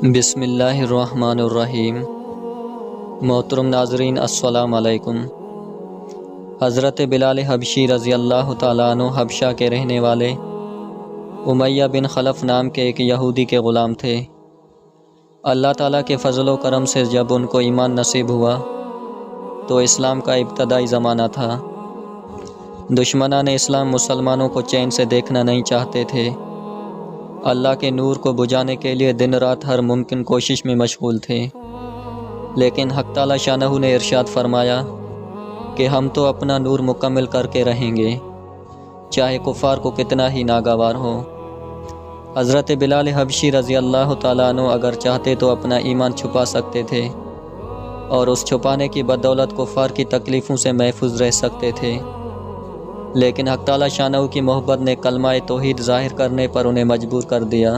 بسم اللہ الرحمن الرحیم۔ محترم ناظرین السلام علیکم۔ حضرت بلال حبشی رضی اللہ تعالیٰ عنہ حبشہ کے رہنے والے امیہ بن خلف نام کے ایک یہودی کے غلام تھے۔ اللہ تعالیٰ کے فضل و کرم سے جب ان کو ایمان نصیب ہوا تو اسلام کا ابتدائی زمانہ تھا۔ دشمنان اسلام مسلمانوں کو چین سے دیکھنا نہیں چاہتے تھے۔ اللہ کے نور کو بجھانے کے لیے دن رات ہر ممکن کوشش میں مشغول تھے، لیکن حق تعالیٰ شانہ نے ارشاد فرمایا کہ ہم تو اپنا نور مکمل کر کے رہیں گے، چاہے کفار کو کتنا ہی ناگوار ہو۔ حضرت بلال حبشی رضی اللہ تعالیٰ عنہ اگر چاہتے تو اپنا ایمان چھپا سکتے تھے اور اس چھپانے کی بدولت کفار کی تکلیفوں سے محفوظ رہ سکتے تھے، لیکن حق تعالیٰ شانہ کی محبت نے کلمہ توحید ظاہر کرنے پر انہیں مجبور کر دیا،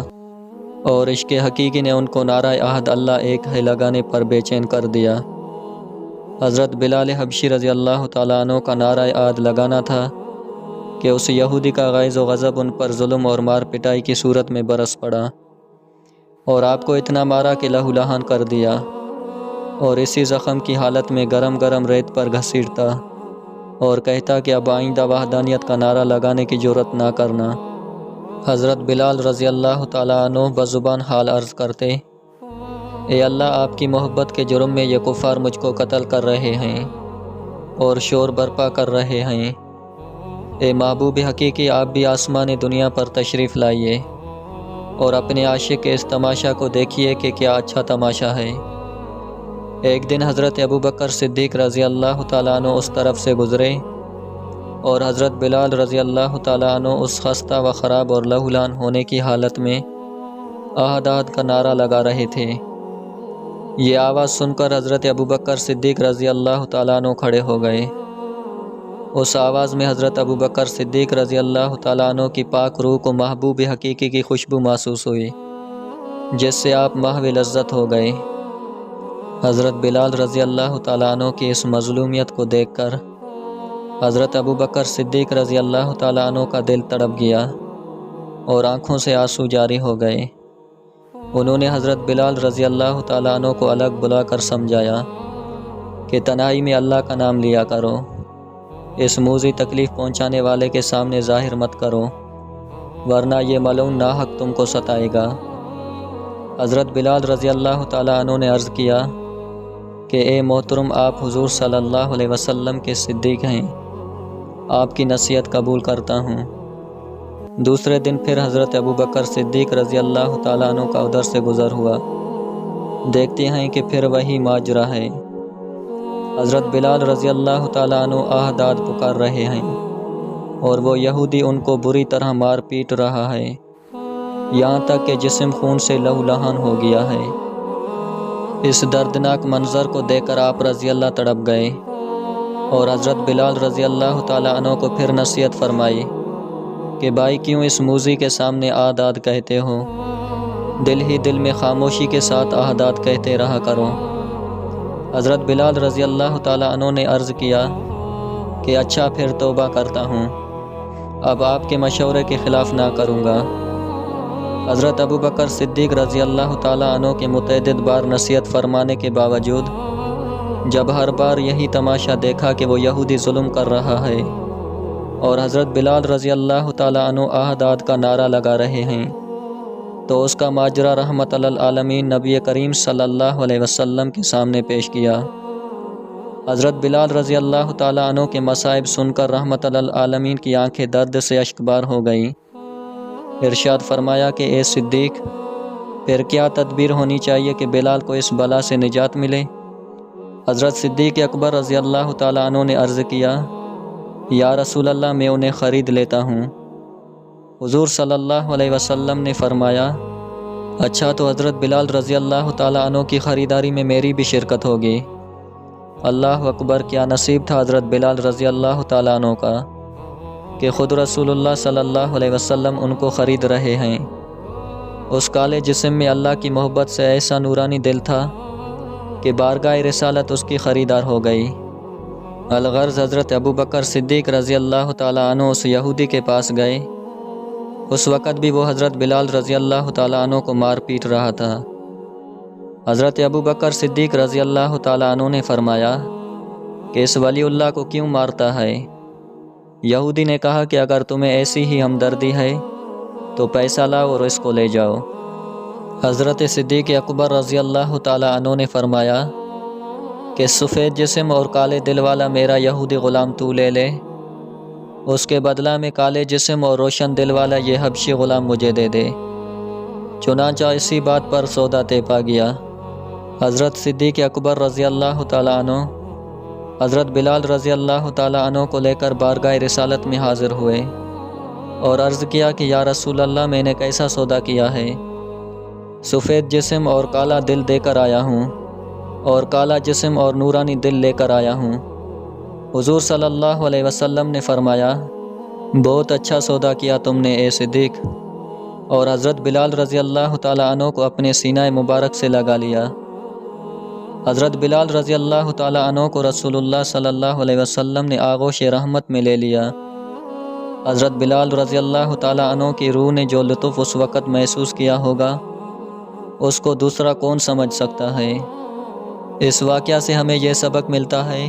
اور عشق حقیقی نے ان کو نعرہ عہد اللہ ایک ہے لگانے پر بے چین کر دیا۔ حضرت بلال حبشی رضی اللہ تعالیٰ عنہ کا نعرہ عہد لگانا تھا کہ اس یہودی کا غیظ و غضب ان پر ظلم اور مار پٹائی کی صورت میں برس پڑا، اور آپ کو اتنا مارا کہ لہو لہان کر دیا، اور اسی زخم کی حالت میں گرم گرم ریت پر گھسیٹتا اور کہتا کہ اب آئندہ وحدانیت کا نعرہ لگانے کی جرأت نہ کرنا۔ حضرت بلال رضی اللہ تعالیٰ عنہ بزبان حال عرض کرتے، اے اللہ، آپ کی محبت کے جرم میں یہ کفار مجھ کو قتل کر رہے ہیں اور شور برپا کر رہے ہیں۔ اے محبوب حقیقی، آپ بھی آسمان دنیا پر تشریف لائیے اور اپنے عاشق کے اس تماشا کو دیکھیے کہ کیا اچھا تماشا ہے۔ ایک دن حضرت ابوبکر صدیق رضی اللہ تعالیٰ عنہ اس طرف سے گزرے اور حضرت بلال رضی اللہ تعالیٰ عنہ اس خستہ و خراب اور لہولان ہونے کی حالت میں عہد عہد کا نعرہ لگا رہے تھے۔ یہ آواز سن کر حضرت ابوبکر صدیق رضی اللہ تعالیٰ عنہ کھڑے ہو گئے۔ اس آواز میں حضرت ابوبکر صدیق رضی اللہ تعالیٰ عنہ کی پاک روح کو محبوب حقیقی کی خوشبو محسوس ہوئی، جس سے آپ محو لذت ہو گئے۔ حضرت بلال رضی اللہ تعالیٰ عنہ کی اس مظلومیت کو دیکھ کر حضرت ابوبکر صدیق رضی اللہ تعالیٰ عنہ کا دل تڑپ گیا اور آنکھوں سے آنسو جاری ہو گئے۔ انہوں نے حضرت بلال رضی اللہ تعالیٰ عنہ کو الگ بلا کر سمجھایا کہ تنہائی میں اللہ کا نام لیا کرو، اس موذی تکلیف پہنچانے والے کے سامنے ظاہر مت کرو، ورنہ یہ ملعون ناحق تم کو ستائے گا۔ حضرت بلال رضی اللہ تعالیٰ عنہ نے عرض کیا کہ اے محترم، آپ حضور صلی اللہ علیہ وسلم کے صدیق ہیں، آپ کی نصیحت قبول کرتا ہوں۔ دوسرے دن پھر حضرت ابوبکر صدیق رضی اللہ تعالیٰ عنہ کا ادھر سے گزر ہوا۔ دیکھتے ہیں کہ پھر وہی ماجرا ہے۔ حضرت بلال رضی اللہ تعالیٰ عنہ عہد عہد پکار رہے ہیں اور وہ یہودی ان کو بری طرح مار پیٹ رہا ہے، یہاں تک کہ جسم خون سے لہو لہان ہو گیا ہے۔ اس دردناک منظر کو دیکھ کر آپ رضی اللہ تڑپ گئے اور حضرت بلال رضی اللہ تعالیٰ عنہ کو پھر نصیحت فرمائی کہ بھائی، کیوں اس موذی کے سامنے عہد عہد کہتے ہو؟ دل ہی دل میں خاموشی کے ساتھ عہد عہد کہتے رہا کرو۔ حضرت بلال رضی اللہ تعالیٰ عنہ نے عرض کیا کہ اچھا، پھر توبہ کرتا ہوں، اب آپ کے مشورے کے خلاف نہ کروں گا۔ حضرت ابوبکر صدیق رضی اللہ تعالیٰ عنہ کے متعدد بار نصیحت فرمانے کے باوجود جب ہر بار یہی تماشا دیکھا کہ وہ یہودی ظلم کر رہا ہے اور حضرت بلال رضی اللہ تعالیٰ عنہ عہد عہد کا نعرہ لگا رہے ہیں، تو اس کا ماجرا رحمت للعالمین نبی کریم صلی اللہ علیہ وسلم کے سامنے پیش کیا۔ حضرت بلال رضی اللہ تعالیٰ عنہ کے مصائب سن کر رحمت للعالمین کی آنکھیں درد سے اشکبار ہو گئیں۔ ارشاد فرمایا کہ اے صدیق، پھر کیا تدبیر ہونی چاہیے کہ بلال کو اس بلا سے نجات ملے؟ حضرت صدیق اکبر رضی اللہ تعالیٰ عنہ نے عرض کیا، یا رسول اللہ، میں انہیں خرید لیتا ہوں۔ حضور صلی اللہ علیہ وسلم نے فرمایا، اچھا، تو حضرت بلال رضی اللہ تعالیٰ عنہ کی خریداری میں میری بھی شرکت ہوگی۔ اللہ اکبر! کیا نصیب تھا حضرت بلال رضی اللہ تعالیٰ عنہ کا کہ خود رسول اللہ صلی اللہ علیہ وسلم ان کو خرید رہے ہیں۔ اس کالے جسم میں اللہ کی محبت سے ایسا نورانی دل تھا کہ بارگاہ رسالت اس کی خریدار ہو گئی۔ الغرض حضرت ابوبکر صدیق رضی اللہ تعالیٰ عنہ اس یہودی کے پاس گئے اس وقت بھی وہ حضرت بلال رضی اللہ تعالیٰ عنہ کو مار پیٹ رہا تھا۔ حضرت ابو بکر صدیق رضی اللہ تعالیٰ عنہ نے فرمایا کہ اس ولی اللہ کو کیوں مارتا ہے؟ یہودی نے کہا کہ اگر تمہیں ایسی ہی ہمدردی ہے تو پیسہ لاؤ اور اس کو لے جاؤ۔ حضرت صدیق اکبر رضی اللہ تعالیٰ عنہ نے فرمایا کہ سفید جسم اور کالے دل والا میرا یہودی غلام تو لے لے، اس کے بدلہ میں کالے جسم اور روشن دل والا یہ حبشی غلام مجھے دے دے۔ چنانچہ اسی بات پر سودا طے پا گیا۔ حضرت صدیق اکبر رضی اللہ تعالیٰ عنہ حضرت بلال رضی اللہ تعالیٰ عنہ کو لے کر بارگاہ رسالت میں حاضر ہوئے اور عرض کیا کہ یا رسول اللہ، میں نے کیسا سودا کیا ہے؟ سفید جسم اور کالا دل دے کر آیا ہوں اور کالا جسم اور نورانی دل لے کر آیا ہوں۔ حضور صلی اللہ علیہ وسلم نے فرمایا بہت اچھا سودا کیا تم نے اے صدیق، اور حضرت بلال رضی اللہ تعالیٰ عنہ کو اپنے سینہ مبارک سے لگا لیا۔ حضرت بلال رضی اللہ تعالیٰ عنہ کو رسول اللہ صلی اللہ علیہ وسلم نے آغوش رحمت میں لے لیا۔ حضرت بلال رضی اللہ تعالیٰ عنہ کی روح نے جو لطف اس وقت محسوس کیا ہوگا اس کو دوسرا کون سمجھ سکتا ہے۔ اس واقعہ سے ہمیں یہ سبق ملتا ہے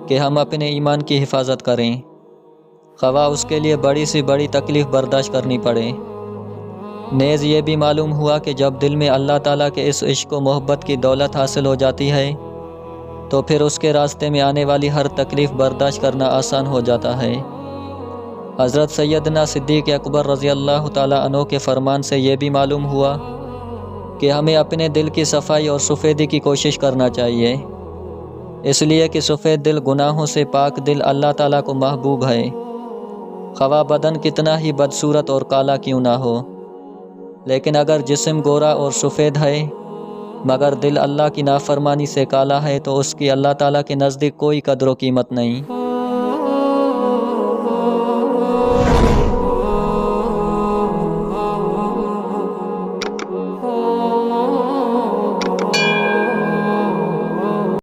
کہ ہم اپنے ایمان کی حفاظت کریں، خواہ اس کے لیے بڑی سے بڑی تکلیف برداشت کرنی پڑے۔ نیز یہ بھی معلوم ہوا کہ جب دل میں اللہ تعالیٰ کے اس عشق و محبت کی دولت حاصل ہو جاتی ہے تو پھر اس کے راستے میں آنے والی ہر تکلیف برداشت کرنا آسان ہو جاتا ہے۔ حضرت سیدنا صدیق اکبر رضی اللہ تعالیٰ عنہ کے فرمان سے یہ بھی معلوم ہوا کہ ہمیں اپنے دل کی صفائی اور سفیدی کی کوشش کرنا چاہیے، اس لیے کہ سفید دل گناہوں سے پاک دل اللہ تعالیٰ کو محبوب ہے، خواہ بدن کتنا ہی بدصورت اور کالا کیوں نہ ہو۔ لیکن اگر جسم گورا اور سفید ہے مگر دل اللہ کی نافرمانی سے کالا ہے تو اس کی اللہ تعالیٰ کے نزدیک کوئی قدر و قیمت نہیں۔